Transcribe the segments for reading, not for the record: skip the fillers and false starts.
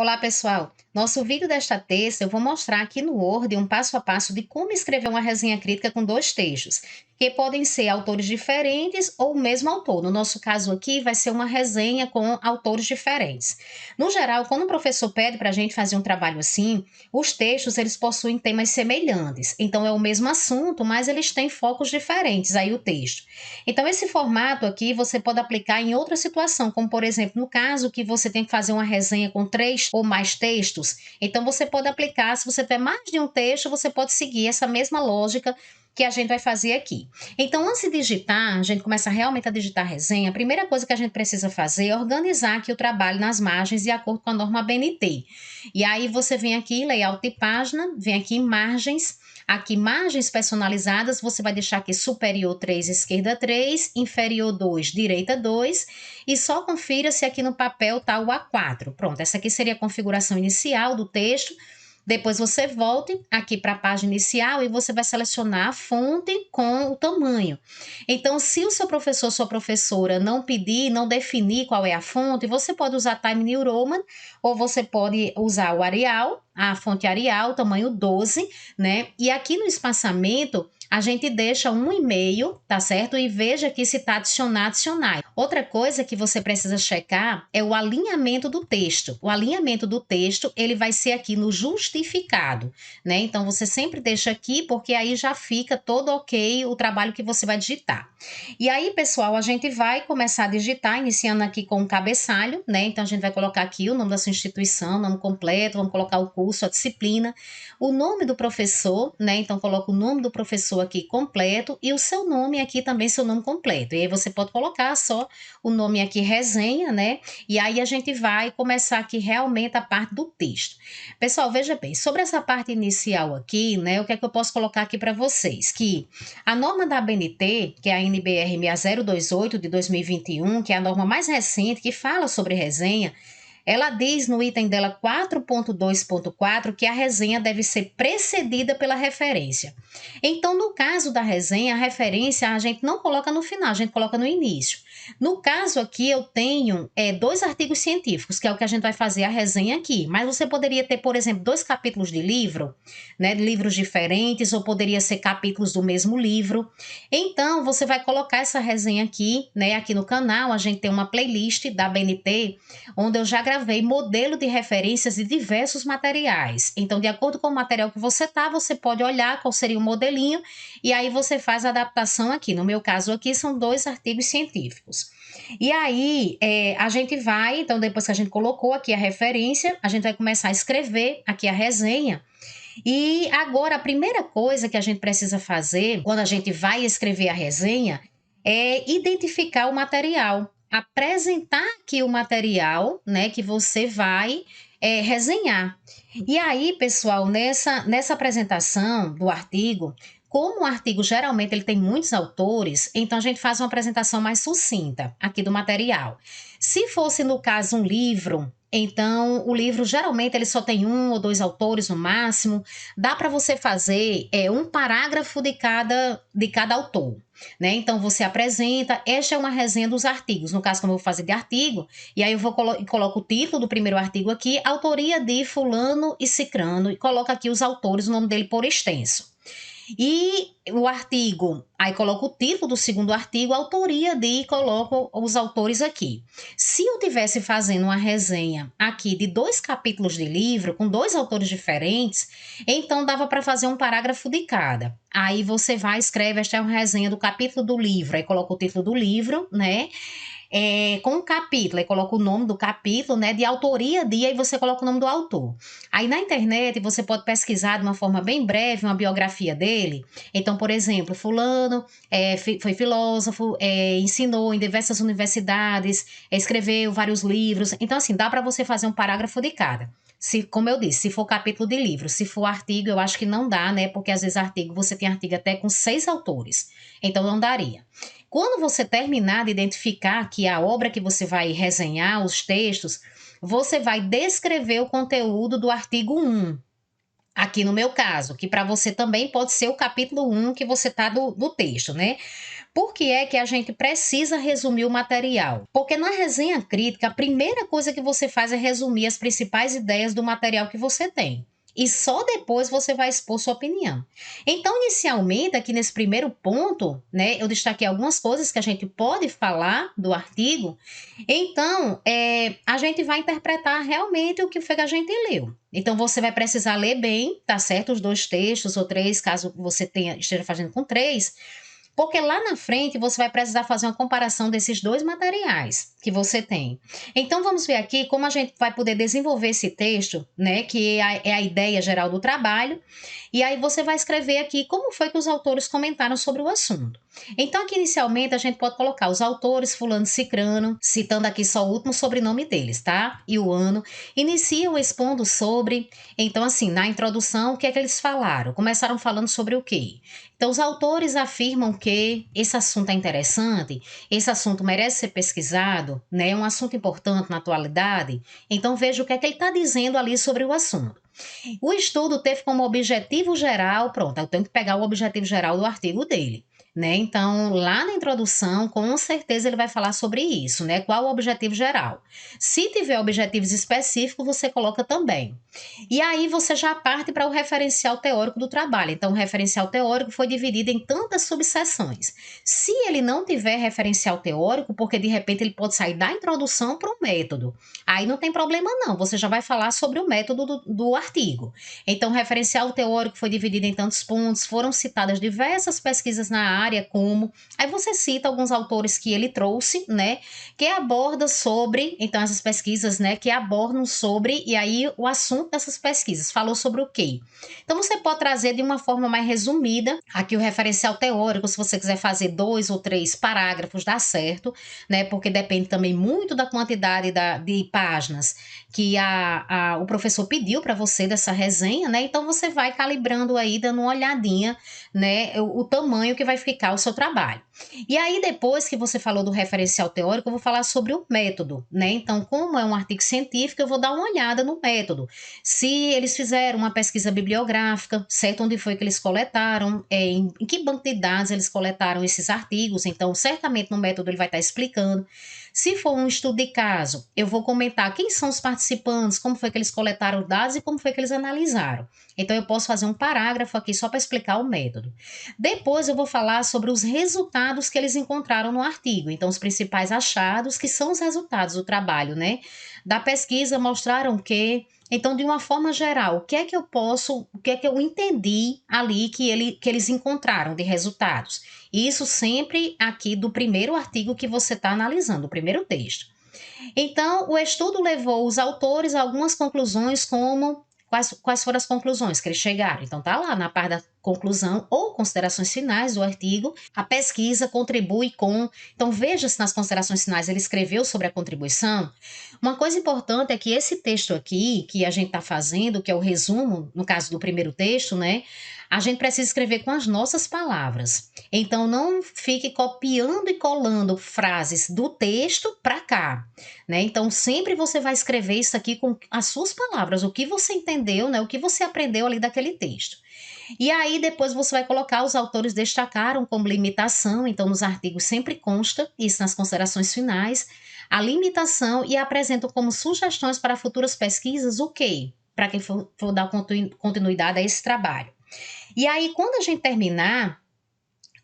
Olá, pessoal! Nosso vídeo desta terça eu vou mostrar aqui no Word um passo a passo de como escrever uma resenha crítica com dois textos, que podem ser autores diferentes ou o mesmo autor. No nosso caso aqui, vai ser uma resenha com autores diferentes. No geral, quando o professor pede para a gente fazer um trabalho assim, os textos eles possuem temas semelhantes. Então, é o mesmo assunto, mas eles têm focos diferentes aí o texto. Então, esse formato aqui você pode aplicar em outra situação, como por exemplo, no caso que você tem que fazer uma resenha com três ou mais textos, então você pode aplicar, se você tiver mais de um texto, você pode seguir essa mesma lógica que a gente vai fazer aqui. Então, antes de digitar, a gente começa realmente a digitar a resenha, a primeira coisa que a gente precisa fazer é organizar aqui o trabalho nas margens de acordo com a norma BNT. E aí você vem aqui, layout de página, vem aqui em margens, aqui margens personalizadas, você vai deixar aqui superior 3, esquerda 3, inferior 2, direita 2, e só confira se aqui no papel está o A4. Pronto, essa aqui seria a configuração inicial do texto. Depois você volte aqui para a página inicial e você vai selecionar a fonte com o tamanho. Então, se o seu professor, sua professora não pedir, não definir qual é a fonte, você pode usar Time New Roman ou você pode usar o Arial, a fonte Arial, tamanho 12, né? E aqui no espaçamento, a gente deixa 1,5, tá certo? E veja aqui se está adicionar. Outra coisa que você precisa checar é o alinhamento do texto. O alinhamento do texto, ele vai ser aqui no justificado, né? Então, você sempre deixa aqui, porque aí já fica todo ok o trabalho que você vai digitar. E aí, pessoal, a gente vai começar a digitar, iniciando aqui com o cabeçalho, né? Então, a gente vai colocar aqui o nome da sua instituição, o nome completo, vamos colocar o curso, a disciplina, o nome do professor, né? Então, coloca o nome do professor aqui completo e o seu nome aqui também, seu nome completo. E aí você pode colocar só o nome aqui, resenha, né? E aí a gente vai começar aqui realmente a parte do texto. Pessoal, veja bem, sobre essa parte inicial aqui, né? O que é que eu posso colocar aqui para vocês? Que a norma da ABNT, que é a NBR 6028 de 2021, que é a norma mais recente que fala sobre resenha, ela diz no item dela 4.2.4 que a resenha deve ser precedida pela referência. Então, no caso da resenha, a referência a gente não coloca no final, a gente coloca no início. No caso aqui, eu tenho dois artigos científicos, que é o que a gente vai fazer a resenha aqui. Mas você poderia ter, por exemplo, dois capítulos de livro, né, livros diferentes, ou poderia ser capítulos do mesmo livro. Então, você vai colocar essa resenha aqui, né, aqui no canal. A gente tem uma playlist da BNT, onde eu já gravei modelo de referências de diversos materiais. Então, de acordo com o material que você tá, você pode olhar qual seria o modelinho e aí você faz a adaptação aqui. No meu caso aqui, são dois artigos científicos. E aí, a gente vai, então, depois que a gente colocou aqui a referência, a gente vai começar a escrever aqui a resenha. E agora, a primeira coisa que a gente precisa fazer quando a gente vai escrever a resenha é identificar o material, apresentar aqui o material, né, que você vai resenhar. E aí, pessoal, nessa apresentação do artigo, como o artigo geralmente ele tem muitos autores, então a gente faz uma apresentação mais sucinta aqui do material. Se fosse, no caso, um livro, então o livro geralmente ele só tem um ou dois autores no máximo, dá para você fazer um parágrafo de cada autor, né? Então você apresenta, esta é uma resenha dos artigos, no caso como eu vou fazer de artigo, e aí eu vou coloco o título do primeiro artigo aqui, autoria de fulano e cicrano, e coloco aqui os autores, o nome dele por extenso. E o artigo, aí coloco o título do segundo artigo, autoria de, coloco os autores aqui. Se eu tivesse fazendo uma resenha aqui de dois capítulos de livro, com dois autores diferentes, então dava para fazer um parágrafo de cada. Aí você vai, escreve, esta é uma resenha do capítulo do livro, aí coloca o título do livro, né? Com um capítulo, aí coloca o nome do capítulo, né, de autoria de, aí você coloca o nome do autor. Aí na internet você pode pesquisar de uma forma bem breve uma biografia dele. Então, por exemplo, fulano foi filósofo, ensinou em diversas universidades, escreveu vários livros. Então, assim, dá para você fazer um parágrafo de cada. Se, como eu disse, se for capítulo de livro, se for artigo, eu acho que não dá, né? Porque às vezes artigo, você tem artigo até com 6 autores. Então, não daria. Quando você terminar de identificar aqui a obra que você vai resenhar, os textos, você vai descrever o conteúdo do artigo 1. Aqui no meu caso, que para você também pode ser o capítulo 1 que você está do texto, né? Por que é que a gente precisa resumir o material? Porque na resenha crítica, a primeira coisa que você faz é resumir as principais ideias do material que você tem. E só depois você vai expor sua opinião. Então, inicialmente, aqui nesse primeiro ponto, né, eu destaquei algumas coisas que a gente pode falar do artigo. Então, a gente vai interpretar realmente o que foi que a gente leu. Então, você vai precisar ler bem, tá certo? Os 2 textos ou 3, caso você esteja fazendo com 3, porque lá na frente você vai precisar fazer uma comparação desses 2 materiais que você tem. Então vamos ver aqui como a gente vai poder desenvolver esse texto, né, que é a ideia geral do trabalho, e aí você vai escrever aqui como foi que os autores comentaram sobre o assunto. Então aqui inicialmente a gente pode colocar os autores fulano cicrano, citando aqui só o último sobrenome deles, tá? E o ano. Iniciam expondo sobre, então assim, na introdução, o que é que eles falaram? Começaram falando sobre o quê? Então, os autores afirmam que esse assunto é interessante, esse assunto merece ser pesquisado, né? É um assunto importante na atualidade. Então, veja o que é que ele está dizendo ali sobre o assunto. O estudo teve como objetivo geral, pronto, eu tenho que pegar o objetivo geral do artigo dele. Né? Então, lá na introdução, com certeza ele vai falar sobre isso, né? Qual o objetivo geral? Se tiver objetivos específicos, você coloca também. E aí você já parte para o referencial teórico do trabalho. Então, o referencial teórico foi dividido em tantas subseções. Se ele não tiver referencial teórico, porque de repente ele pode sair da introdução para o método, aí não tem problema não, você já vai falar sobre o método do artigo. Então, o referencial teórico foi dividido em tantos pontos, foram citadas diversas pesquisas na área, como... Aí você cita alguns autores que ele trouxe, né, que aborda sobre, então essas pesquisas, né, que abordam sobre, e aí o assunto dessas pesquisas, falou sobre o quê? Então você pode trazer de uma forma mais resumida, aqui o referencial teórico, se você quiser fazer 2 ou 3 parágrafos, dá certo, né, porque depende também muito da quantidade de páginas que o professor pediu para você dessa resenha, né, então você vai calibrando aí, dando uma olhadinha, né, o tamanho que vai ficar o seu trabalho. E aí, depois que você falou do referencial teórico, eu vou falar sobre o método, né? Então, como é um artigo científico, eu vou dar uma olhada no método. Se eles fizeram uma pesquisa bibliográfica, certo? Onde foi que eles coletaram, em que banco de dados eles coletaram esses artigos. Então, certamente no método ele vai estar explicando. Se for um estudo de caso, eu vou comentar quem são os participantes, como foi que eles coletaram dados e como foi que eles analisaram. Então, eu posso fazer um parágrafo aqui só para explicar o método. Depois, eu vou falar sobre os resultados que eles encontraram no artigo. Então, os principais achados, que são os resultados do trabalho, né? Da pesquisa mostraram que... Então, de uma forma geral, o que é que eu entendi ali que eles encontraram de resultados? Isso sempre aqui do primeiro artigo que você está analisando, o primeiro texto. Então, o estudo levou os autores a algumas conclusões, como quais foram as conclusões que eles chegaram. Então, tá lá na parte da conclusão ou considerações finais do artigo. A pesquisa contribui com... Então, veja se nas considerações finais ele escreveu sobre a contribuição. Uma coisa importante é que esse texto aqui, que a gente está fazendo, que é o resumo, no caso do primeiro texto, né? A gente precisa escrever com as nossas palavras. Então, não fique copiando e colando frases do texto para cá, né? Então, sempre você vai escrever isso aqui com as suas palavras, o que você entendeu, né? O que você aprendeu ali daquele texto. E aí, depois você vai colocar, os autores destacaram como limitação, então nos artigos sempre consta, isso nas considerações finais, a limitação, e apresentam como sugestões para futuras pesquisas o quê? Para quem for dar continuidade a esse trabalho. E aí, quando a gente terminar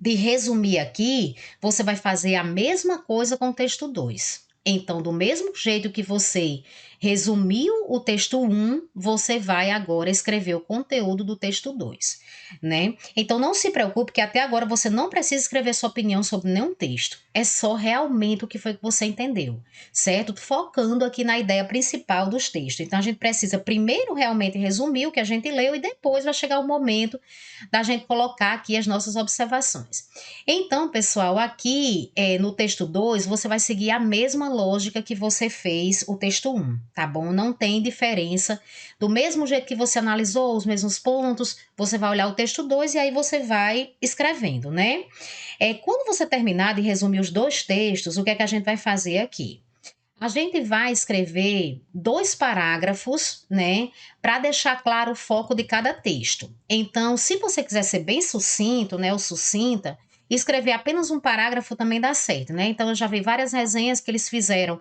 de resumir aqui, você vai fazer a mesma coisa com o texto 2. Então, do mesmo jeito que você resumiu o texto 1, você vai agora escrever o conteúdo do texto 2, né? Então, não se preocupe que até agora você não precisa escrever sua opinião sobre nenhum texto. É só realmente o que foi que você entendeu, certo? Focando aqui na ideia principal dos textos. Então, a gente precisa primeiro realmente resumir o que a gente leu e depois vai chegar o momento da gente colocar aqui as nossas observações. Então, pessoal, aqui no texto 2, você vai seguir a mesma lógica que você fez o texto 1, tá bom? Não tem diferença. Do mesmo jeito que você analisou os mesmos pontos, você vai olhar o texto 2 e aí você vai escrevendo, né? Quando você terminar de resumir os 2 textos, o que é que a gente vai fazer aqui? A gente vai escrever 2 parágrafos, né, para deixar claro o foco de cada texto. Então, se você quiser ser bem sucinto, né, ou sucinta, escrever apenas um parágrafo também dá certo, né? Então eu já vi várias resenhas que eles fizeram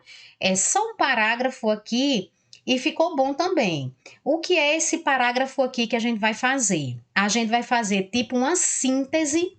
só um parágrafo aqui e ficou bom também. O que é esse parágrafo aqui que a gente vai fazer? A gente vai fazer tipo uma síntese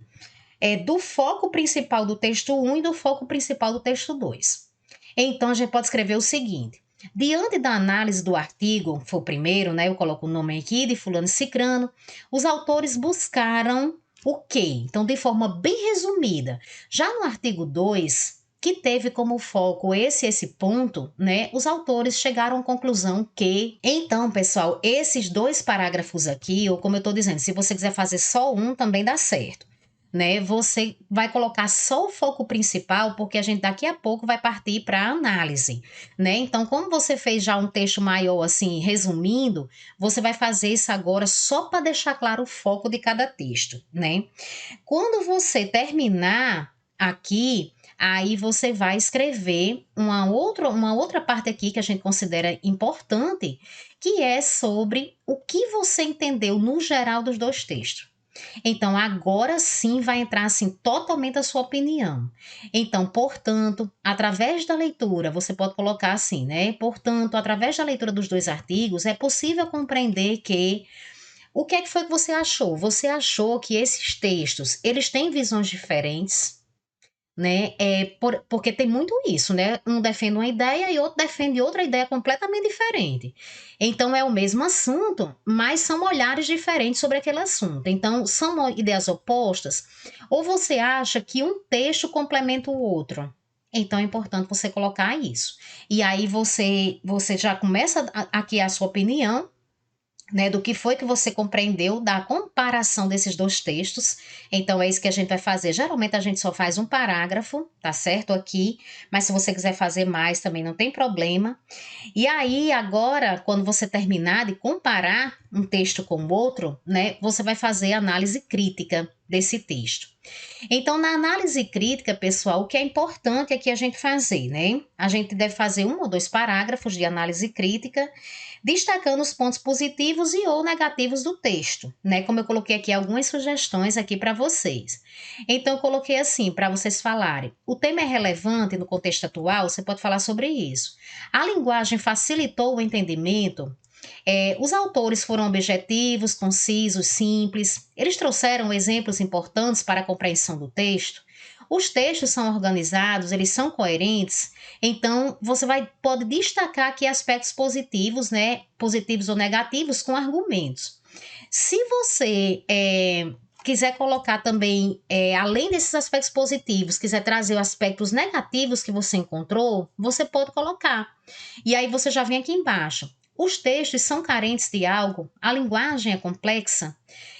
do foco principal do texto 1 e do foco principal do texto 2. Então, a gente pode escrever o seguinte: diante da análise do artigo, foi o primeiro, né? Eu coloco o nome aqui de fulano e cicrano, os autores buscaram o quê? Então, de forma bem resumida, já no artigo 2, que teve como foco esse ponto, né? Os autores chegaram à conclusão que, então, pessoal, esses dois parágrafos aqui, ou como eu estou dizendo, se você quiser fazer só um, também dá certo, né? Você vai colocar só o foco principal, porque a gente daqui a pouco vai partir para a análise, né? Então, como você fez já um texto maior, assim, resumindo, você vai fazer isso agora só para deixar claro o foco de cada texto, né? Quando você terminar aqui, aí você vai escrever uma outra parte aqui que a gente considera importante, que é sobre o que você entendeu no geral dos dois textos. Então, agora sim vai entrar assim totalmente a sua opinião. Então, portanto, através da leitura, você pode colocar assim, né? Portanto, através da leitura dos dois artigos, é possível compreender que o que é que foi que você achou? Você achou que esses textos, eles têm visões diferentes, né? Porque tem muito isso, né? Um defende uma ideia e outro defende outra ideia completamente diferente. Então é o mesmo assunto, mas são olhares diferentes sobre aquele assunto. Então são ideias opostas, ou você acha que um texto complementa o outro? Então é importante você colocar isso. E aí você já começa aqui a sua opinião, né, do que foi que você compreendeu da comparação desses dois textos. Então, é isso que a gente vai fazer. Geralmente, a gente só faz um parágrafo, tá certo? Aqui, mas se você quiser fazer mais, também não tem problema. E aí, agora, quando você terminar de comparar um texto com o outro, né, você vai fazer análise crítica desse texto. Então, na análise crítica, pessoal, o que é importante aqui a gente fazer, né? A gente deve fazer um ou dois parágrafos de análise crítica, destacando os pontos positivos e ou negativos do texto, né? Como eu coloquei aqui algumas sugestões aqui para vocês. Então, eu coloquei assim, para vocês falarem. O tema é relevante no contexto atual? Você pode falar sobre isso. A linguagem facilitou o entendimento? Os autores foram objetivos, concisos, simples. Eles trouxeram exemplos importantes para a compreensão do texto. Os textos são organizados, eles são coerentes. Então, você pode destacar aqui aspectos positivos, né? Positivos ou negativos, com argumentos. Se você quiser colocar também, além desses aspectos positivos, quiser trazer os aspectos negativos que você encontrou, você pode colocar. E aí você já vem aqui embaixo. Os textos são carentes de algo? A linguagem é complexa?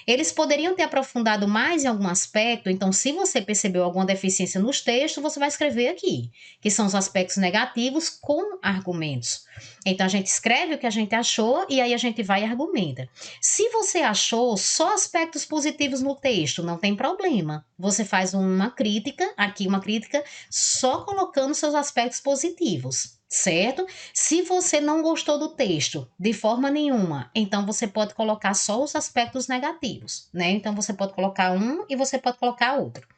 Eles poderiam ter aprofundado mais em algum aspecto, então, se você percebeu alguma deficiência nos textos, você vai escrever aqui, que são os aspectos negativos com argumentos. Então, a gente escreve o que a gente achou e aí a gente vai e argumenta. Se você achou só aspectos positivos no texto, não tem problema. Você faz uma crítica, aqui uma crítica, só colocando seus aspectos positivos, certo? Se você não gostou do texto de forma nenhuma, então você pode colocar só os aspectos negativos, né? Então você pode colocar um e você pode colocar outro.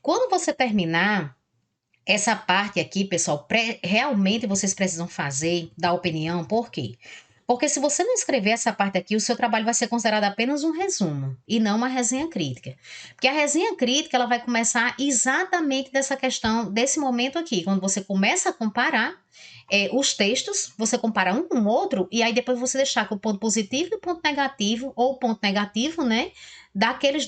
Quando você terminar essa parte aqui, pessoal, realmente vocês precisam fazer, dar opinião, por quê? Porque se você não escrever essa parte aqui, o seu trabalho vai ser considerado apenas um resumo e não uma resenha crítica. Porque a resenha crítica ela vai começar exatamente dessa questão, desse momento aqui, quando você começa a comparar os textos, você compara um com o outro, e aí depois você deixar com o ponto positivo e o ponto negativo, ou o ponto negativo, né, daqueles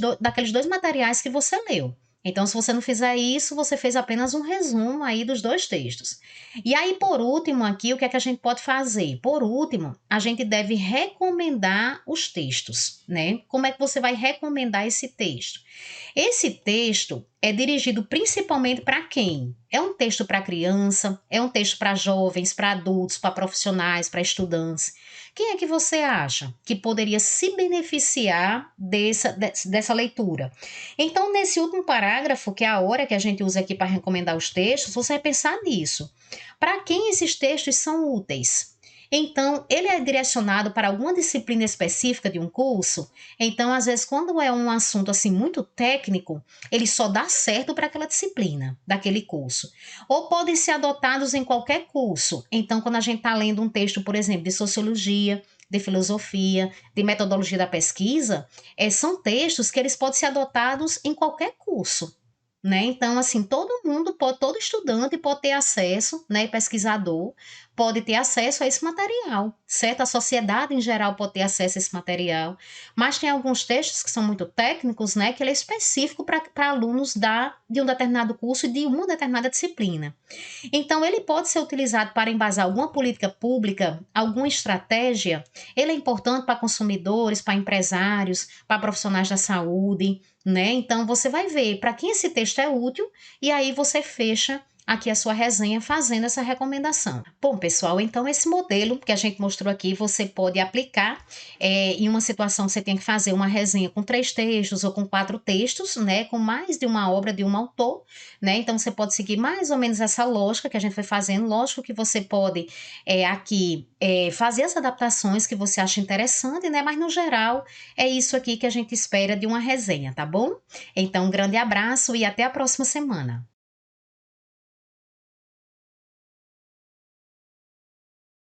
dois materiais que você leu. Então, se você não fizer isso, você fez apenas um resumo aí dos dois textos. E aí, por último, aqui, o que é que a gente pode fazer? Por último, a gente deve recomendar os textos, né? Como é que você vai recomendar esse texto? Esse texto é dirigido principalmente para quem? É um texto para criança, é um texto para jovens, para adultos, para profissionais, para estudantes. Quem é que você acha que poderia se beneficiar dessa leitura? Então, nesse último parágrafo, que é a hora que a gente usa aqui para recomendar os textos, você vai pensar nisso. Para quem esses textos são úteis? Então, ele é direcionado para alguma disciplina específica de um curso. Então, às vezes, quando é um assunto assim muito técnico, ele só dá certo para aquela disciplina daquele curso. Ou podem ser adotados em qualquer curso. Então, quando a gente está lendo um texto, por exemplo, de sociologia, de filosofia, de metodologia da pesquisa, são textos que eles podem ser adotados em qualquer curso. Né? Então, assim, todo mundo pode, todo estudante pode ter acesso, né, pesquisador, pode ter acesso a esse material, certo? A sociedade em geral pode ter acesso a esse material, mas tem alguns textos que são muito técnicos, né, que ele é específico para alunos de um determinado curso e de uma determinada disciplina. Então, ele pode ser utilizado para embasar alguma política pública, alguma estratégia. Ele é importante para consumidores, para empresários, para profissionais da saúde, né? Então, você vai ver para quem esse texto é útil e aí você fecha aqui a sua resenha fazendo essa recomendação. Bom, pessoal, então esse modelo que a gente mostrou aqui, você pode aplicar em uma situação que você tem que fazer uma resenha com 3 textos ou com 4 textos, né? Com mais de uma obra de um autor, né? Então você pode seguir mais ou menos essa lógica que a gente foi fazendo. Lógico que você pode aqui fazer as adaptações que você acha interessante, né? Mas no geral é isso aqui que a gente espera de uma resenha, tá bom? Então, um grande abraço e até a próxima semana.